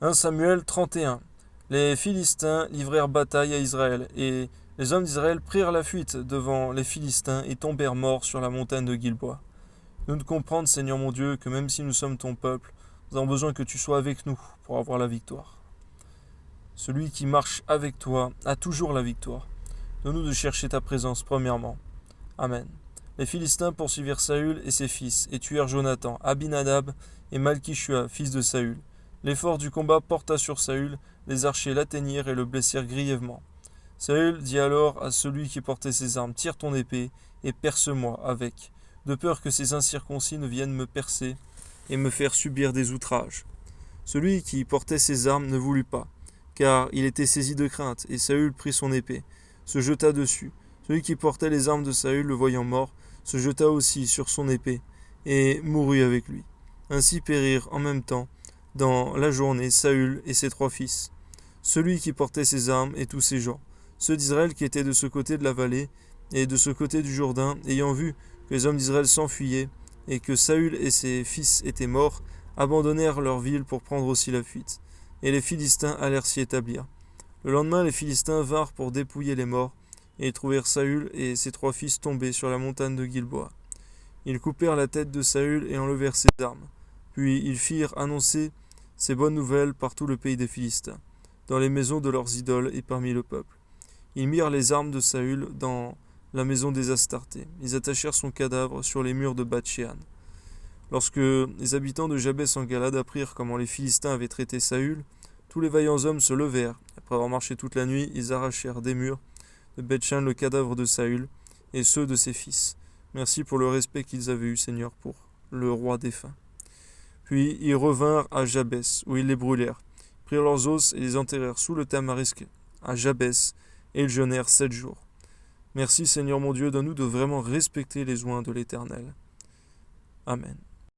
1 Samuel 31. Les Philistins livrèrent bataille à Israël, et les hommes d'Israël prirent la fuite devant les Philistins et tombèrent morts sur la montagne de Gilboa. Nous devons comprendre, Seigneur mon Dieu, que même si nous sommes ton peuple, nous avons besoin que tu sois avec nous pour avoir la victoire. Celui qui marche avec toi a toujours la victoire. Donne-nous de chercher ta présence premièrement. Amen. Les Philistins poursuivirent Saül et ses fils, et tuèrent Jonathan, Abinadab et Malchishua, fils de Saül. L'effort du combat porta sur Saül, les archers l'atteignirent et le blessèrent grièvement. Saül dit alors à celui qui portait ses armes, tire ton épée et perce-moi avec, de peur que ces incirconcis ne viennent me percer et me faire subir des outrages. Celui qui portait ses armes ne voulut pas, car il était saisi de crainte, et Saül prit son épée, se jeta dessus. Celui qui portait les armes de Saül, le voyant mort, se jeta aussi sur son épée, et mourut avec lui. Ainsi périrent en même temps, dans la journée, Saül et ses 3 fils, celui qui portait ses armes et tous ses gens, ceux d'Israël qui étaient de ce côté de la vallée et de ce côté du Jourdain, ayant vu que les hommes d'Israël s'enfuyaient, et que Saül et ses fils étaient morts, abandonnèrent leur ville pour prendre aussi la fuite. Et les Philistins allèrent s'y établir. Le lendemain, les Philistins vinrent pour dépouiller les morts, et ils trouvèrent Saül et ses 3 fils tombés sur la montagne de Gilboa. Ils coupèrent la tête de Saül et enlevèrent ses armes. Puis ils firent annoncer ces bonnes nouvelles par tout le pays des Philistins, dans les maisons de leurs idoles et parmi le peuple. Ils mirent les armes de Saül dans la maison des Astartés. Ils attachèrent son cadavre sur les murs de Bath-Shean. Lorsque les habitants de Jabès en Galade apprirent comment les Philistins avaient traité Saül, tous les vaillants hommes se levèrent. Après avoir marché toute la nuit, ils arrachèrent des murs de Beth-Shan le cadavre de Saül et ceux de ses fils. Merci pour le respect qu'ils avaient eu, Seigneur, pour le roi défunt. Puis ils revinrent à Jabès, où ils les brûlèrent, prirent leurs os et les enterrèrent sous le tamarisque à Jabès, et ils jeûnèrent 7 jours. Merci, Seigneur mon Dieu, donne-nous de vraiment respecter les oints de l'Éternel. Amen.